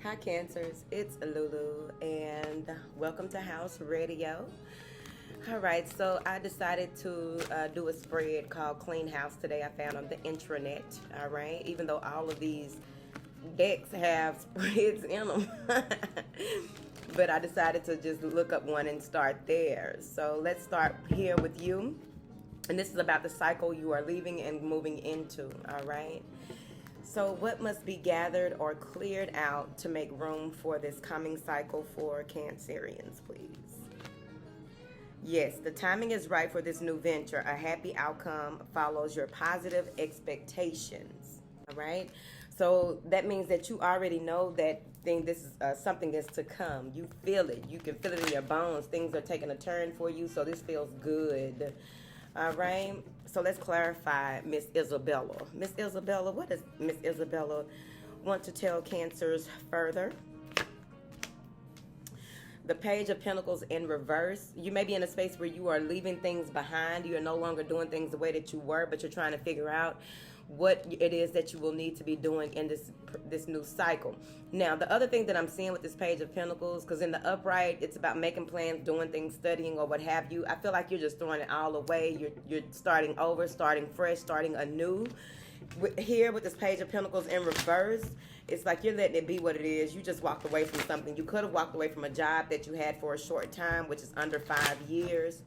Hi Cancers, it's Lulu and welcome to House Radio. All right, so I decided to do a spread called Clean House today. I found on the intranet, all right, even though all of these decks have spreads in them. But I decided to just look up one and start there. So let's start here with you. And this is about the cycle you are leaving and moving into, all right? So what must be gathered or cleared out to make room for this coming cycle for Cancerians, please? Yes, the timing is right for this new venture. A happy outcome follows your positive expectations, all right? So that means that you already know that this is something is to come. You feel it. You can feel it in your bones. Things are taking a turn for you, so this feels good. All right, so let's clarify Miss Isabella. Miss Isabella, what does Miss Isabella want to tell Cancers further? The Page of Pentacles in reverse. You may be in a space where you are leaving things behind. You are no longer doing things the way that you were, but you're trying to figure out what it is that you will need to be doing in this new cycle. Now, the other thing that I'm seeing with this Page of Pentacles, because in the upright, it's about making plans, doing things, studying, or what have you. I feel like you're just throwing it all away. You're starting over, starting fresh, starting anew. Here with this Page of Pentacles in reverse, it's like you're letting it be what it is. You just walked away from something. You could have walked away from a job that you had for a short time, which is under 5 years.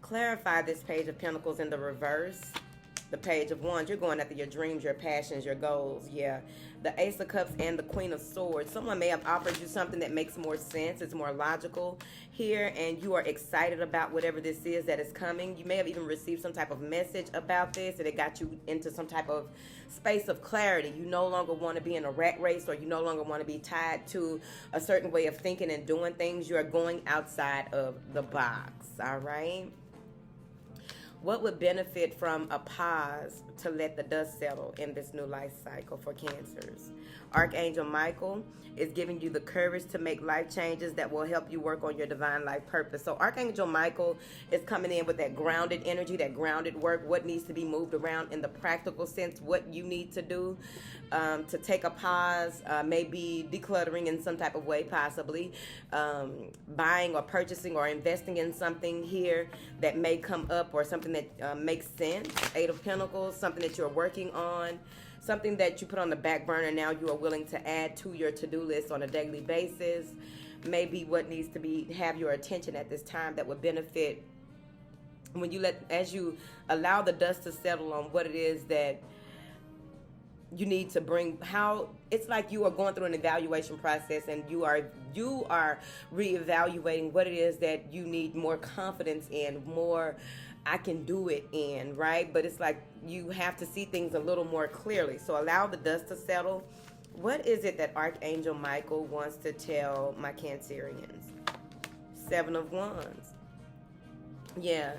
Clarify this Page of Pentacles in the reverse. The Page of Wands, you're going after your dreams, your passions, your goals. Yeah. The Ace of Cups and the Queen of Swords. Someone may have offered you something that makes more sense. It's more logical here, and you are excited about whatever this is that is coming. You may have even received some type of message about this, and it got you into some type of space of clarity. You no longer want to be in a rat race, or you no longer want to be tied to a certain way of thinking and doing things. You are going outside of the box, all right? What would benefit from a pause to let the dust settle in this new life cycle for Cancers? Archangel Michael is giving you the courage to make life changes that will help you work on your divine life purpose. So Archangel Michael is coming in with that grounded energy, that grounded work, what needs to be moved around in the practical sense, what you need to do to take a pause, maybe decluttering in some type of way, possibly buying or purchasing or investing in something here that may come up, or something that makes sense. Eight of Pentacles, something that you're working on, something that you put on the back burner, now you are willing to add to your to-do list on a daily basis. Maybe what needs to have your attention at this time that would benefit when as you allow the dust to settle on what it is that you need to bring. How it's like you are going through an evaluation process, and you are reevaluating what it is that you need more confidence in, more I can do it in, right? But it's like you have to see things a little more clearly. So allow the dust to settle. What is it that Archangel Michael wants to tell my Cancerians? Seven of Wands. Yeah.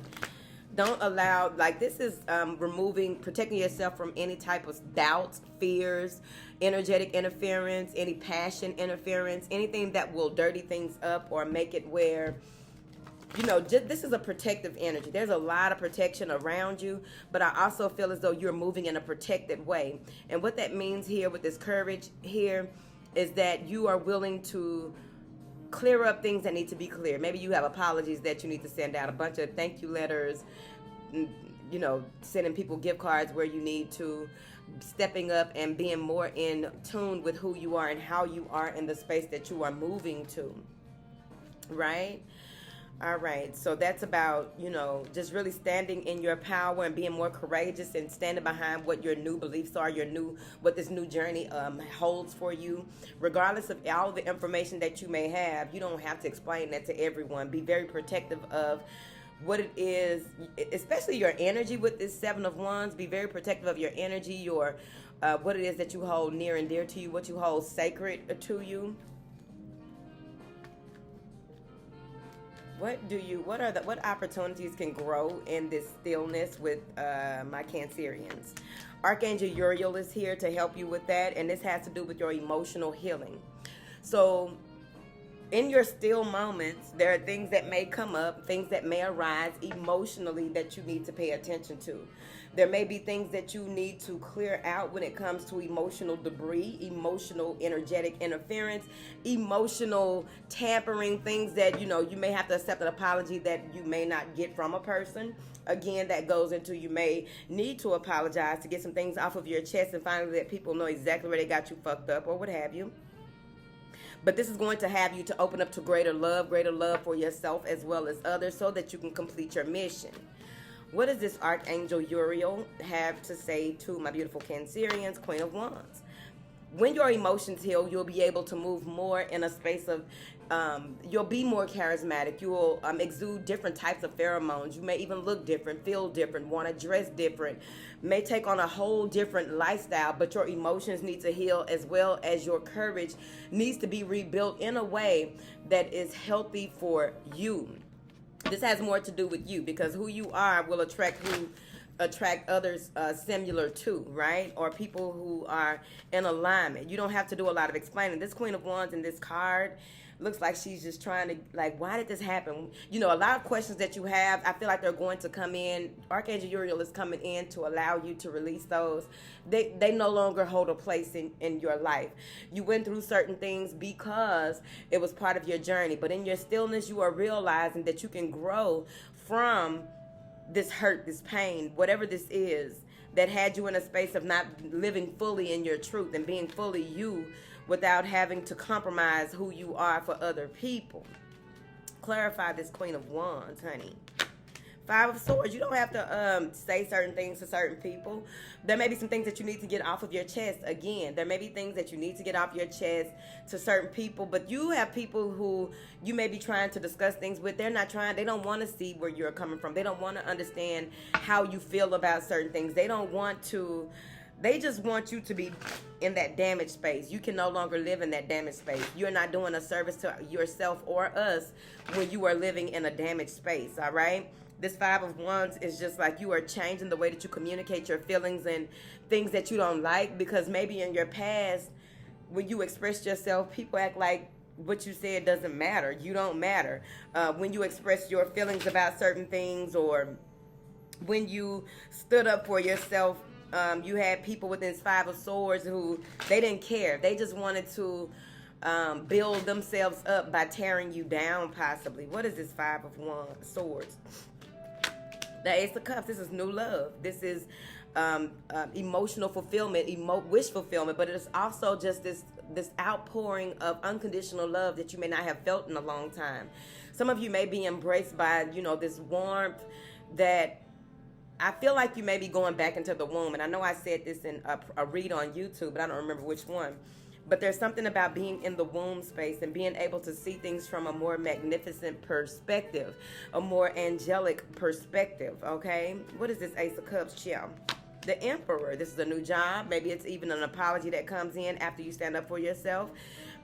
Don't allow, like, this is protecting yourself from any type of doubts, fears, energetic interference, any passion interference, anything that will dirty things up or make it where, this is a protective energy. There's a lot of protection around you, but I also feel as though you're moving in a protected way. And what that means here with this courage here is that you are willing to clear up things that need to be clear. Maybe you have apologies that you need to send out, a bunch of thank you letters, sending people gift cards where you need to, stepping up and being more in tune with who you are and how you are in the space that you are moving to, right? All right, so that's about, just really standing in your power and being more courageous and standing behind what your new beliefs are, what this new journey holds for you. Regardless of all the information that you may have, you don't have to explain that to everyone. Be very protective of what it is, especially your energy with this Seven of Wands. Be very protective of your energy, your what it is that you hold near and dear to you, what you hold sacred to you. What opportunities can grow in this stillness with my Cancerians? Archangel Uriel is here to help you with that, and this has to do with your emotional healing. So in your still moments, there are things that may come up, things that may arise emotionally that you need to pay attention to. There may be things that you need to clear out when it comes to emotional debris, emotional energetic interference, emotional tampering, things that, you may have to accept an apology that you may not get from a person. Again, that goes into you may need to apologize to get some things off of your chest and finally let people know exactly where they got you fucked up or what have you. But this is going to have you to open up to greater love for yourself as well as others so that you can complete your mission. What does this Archangel Uriel have to say to my beautiful Cancerians, Queen of Wands? When your emotions heal, you'll be able to move more in a space of, you'll be more charismatic. You will exude different types of pheromones. You may even look different, feel different, want to dress different, may take on a whole different lifestyle, but your emotions need to heal as well as your courage needs to be rebuilt in a way that is healthy for you. This has more to do with you because who you are will attract others similar to, right? Or people who are in alignment. You don't have to do a lot of explaining. This Queen of Wands in this card looks like she's just trying to, like, why did this happen? A lot of questions that you have, I feel like they're going to come in. Archangel Uriel is coming in to allow you to release those. They no longer hold a place in your life. You went through certain things because it was part of your journey. But in your stillness, you are realizing that you can grow from this hurt, this pain, whatever this is that had you in a space of not living fully in your truth and being fully you without having to compromise who you are for other people. Clarify this Queen of Wands, honey. Five of Swords. You don't have to say certain things to certain people. There may be some things that you need to get off of your chest. Again, there may be things that you need to get off your chest to certain people, but you have people who you may be trying to discuss things with. They don't want to see where you're coming from. They don't want to understand how you feel about certain things. They just want you to be in that damaged space. You can no longer live in that damaged space. You're not doing a service to yourself or us when you are living in a damaged space, all right? This Five of Wands is just like you are changing the way that you communicate your feelings and things that you don't like, because maybe in your past, when you expressed yourself, people act like what you said doesn't matter. You don't matter. When you express your feelings about certain things, or when you stood up for yourself, you had people with this Five of Swords who they didn't care. They just wanted to build themselves up by tearing you down, possibly. What is this Five of Swords? The Ace of Cups. This is new love. This is emotional fulfillment, wish fulfillment, but it is also just this outpouring of unconditional love that you may not have felt in a long time. Some of you may be embraced by, this warmth that I feel like you may be going back into the womb. And I know I said this in a read on YouTube, but I don't remember which one. But there's something about being in the womb space and being able to see things from a more magnificent perspective, a more angelic perspective, okay? What is this Ace of Cups, chill? The Emperor. This is a new job. Maybe it's even an apology that comes in after you stand up for yourself.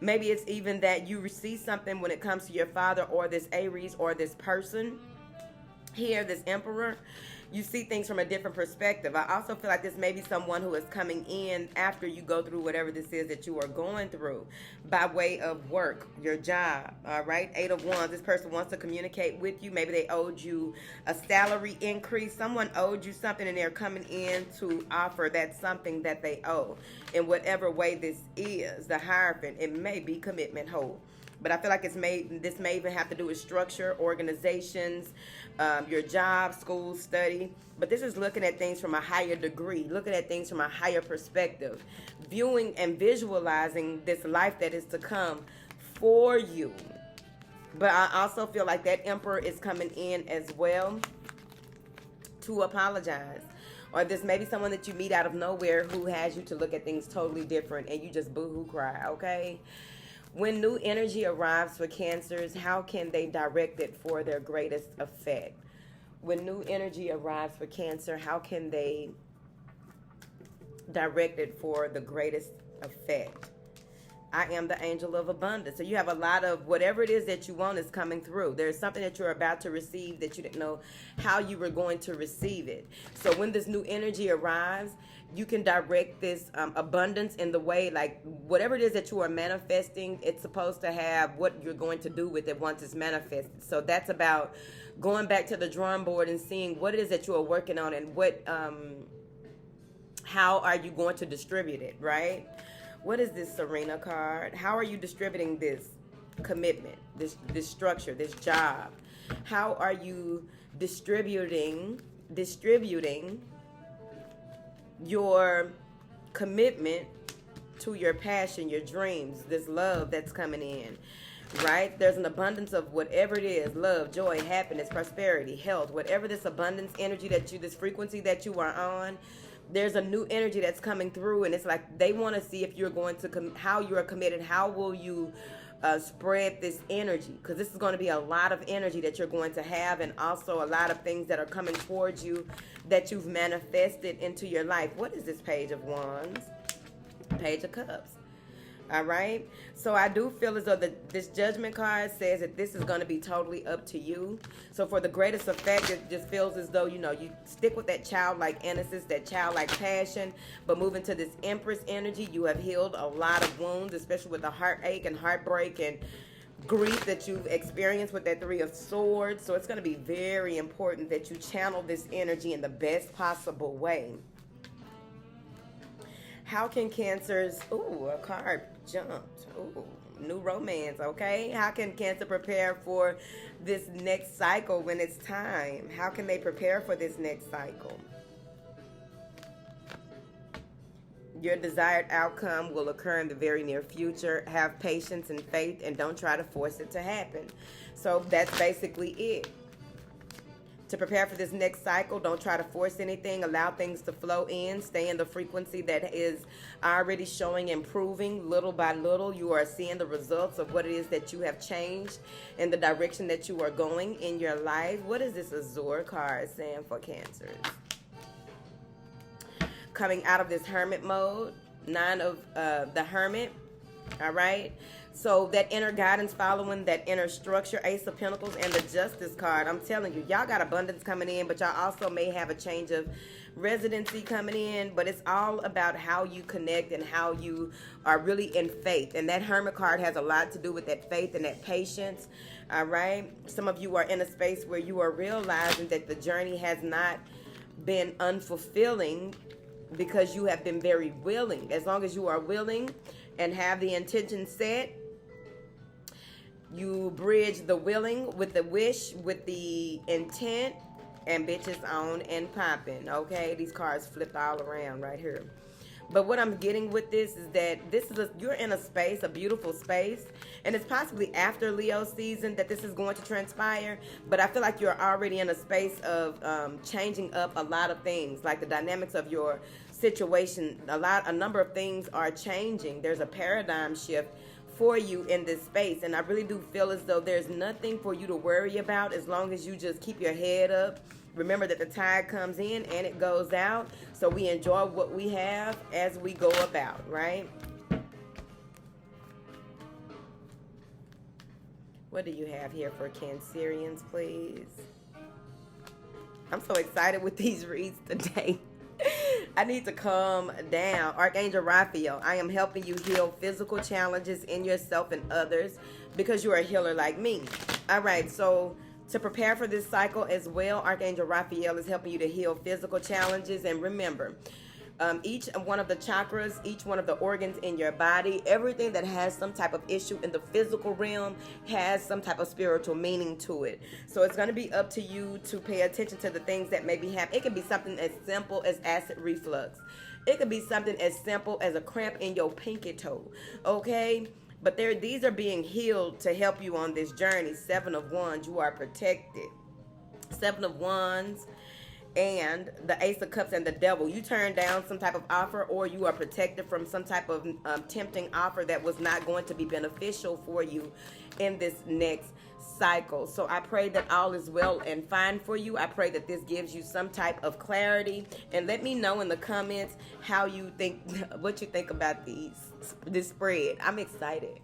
Maybe it's even that you receive something when it comes to your father or this Aries or this person here, this Emperor. You see things from a different perspective. I also feel like this may be someone who is coming in after you go through whatever this is that you are going through by way of work, your job, all right? Eight of Wands, this person wants to communicate with you. Maybe they owed you a salary increase. Someone owed you something and they're coming in to offer that something that they owe. In whatever way this is, the Hierophant, it may be commitment hold. But I feel like this may even have to do with structure, organizations, your job, school, study. But this is looking at things from a higher degree, looking at things from a higher perspective, viewing and visualizing this life that is to come for you. But I also feel like that Emperor is coming in as well to apologize. Or this may be someone that you meet out of nowhere who has you to look at things totally different and you just boo-hoo cry, okay? When new energy arrives for Cancers, how can they direct it for their greatest effect? When new energy arrives for Cancer, how can they direct it for the greatest effect? I am the angel of abundance. So you have a lot of whatever it is that you want is coming through. There's something that you're about to receive that you didn't know how you were going to receive it. So when this new energy arrives, you can direct this abundance in the way, like whatever it is that you are manifesting, it's supposed to have what you're going to do with it once it's manifested. So that's about going back to the drawing board and seeing what it is that you are working on and what, how are you going to distribute it, right? What is this Serena card? How are you distributing this commitment, this structure, this job? How are you distributing your commitment to your passion, your dreams, this love that's coming in, right? There's an abundance of whatever it is, love, joy, happiness, prosperity, health, whatever this abundance energy this frequency that you are on, there's a new energy that's coming through, and it's like they want to see if you're going to, how you are committed, how will you spread this energy, because this is going to be a lot of energy that you're going to have, and also a lot of things that are coming towards you that you've manifested into your life. What is this Page of Wands? Page of Cups. All right. So I do feel as though this Judgment card says that this is going to be totally up to you. So for the greatest effect, it just feels as though, you know, you stick with that childlike innocence, that childlike passion, but moving to this Empress energy, you have healed a lot of wounds, especially with the heartache and heartbreak and grief that you've experienced with that Three of Swords. So it's going to be very important that you channel this energy in the best possible way. How can Cancers, ooh, a card jumped, ooh, new romance, okay? How can Cancer prepare for this next cycle when it's time? How can they prepare for this next cycle? Your desired outcome will occur in the very near future. Have patience and faith, and don't try to force it to happen. So that's basically it. To prepare for this next cycle, don't try to force anything. Allow things to flow in. Stay in the frequency that is already showing improving little by little. You are seeing the results of what it is that you have changed in the direction that you are going in your life. What is this Azure card saying for Cancers? Coming out of this hermit mode, Nine of the Hermit, all right? So that inner guidance, following that inner structure, Ace of Pentacles, and the Justice card. I'm telling you, y'all got abundance coming in, but y'all also may have a change of residency coming in, but it's all about how you connect and how you are really in faith. And that Hermit card has a lot to do with that faith and that patience, all right? Some of you are in a space where you are realizing that the journey has not been unfulfilling because you have been very willing. As long as you are willing and have the intention set, you bridge the willing with the wish, with the intent, and bitches on and popping. Okay, these cards flipped all around right here. But what I'm getting with this is that you're in a space, a beautiful space, and it's possibly after Leo season that this is going to transpire. But I feel like you're already in a space of changing up a lot of things, like the dynamics of your situation. A number of things are changing. There's a paradigm shift for you in this space, and I really do feel as though there's nothing for you to worry about as long as you just keep your head up. Remember that the tide comes in and it goes out, so we enjoy what we have as we go about, right? What do you have here for Cancerians, please? I'm so excited with these reads today. I need to calm down. Archangel Raphael, I am helping you heal physical challenges in yourself and others because you are a healer like me. All right, so to prepare for this cycle as well, Archangel Raphael is helping you to heal physical challenges. And remember, each one of the chakras, each one of the organs in your body, everything that has some type of issue in the physical realm has some type of spiritual meaning to it. So it's going to be up to you to pay attention to the things that maybe happen. It can be something as simple as acid reflux. It could be something as simple as a cramp in your pinky toe, okay? But these are being healed to help you on this journey. Seven of Wands, you are protected. Seven of Wands, and the Ace of Cups and the Devil. You turned down some type of offer, or you are protected from some type of tempting offer that was not going to be beneficial for you in this next cycle. So I pray that all is well and fine for you. I pray that this gives you some type of clarity, and let me know in the comments how you think, what you think about this spread. I'm excited.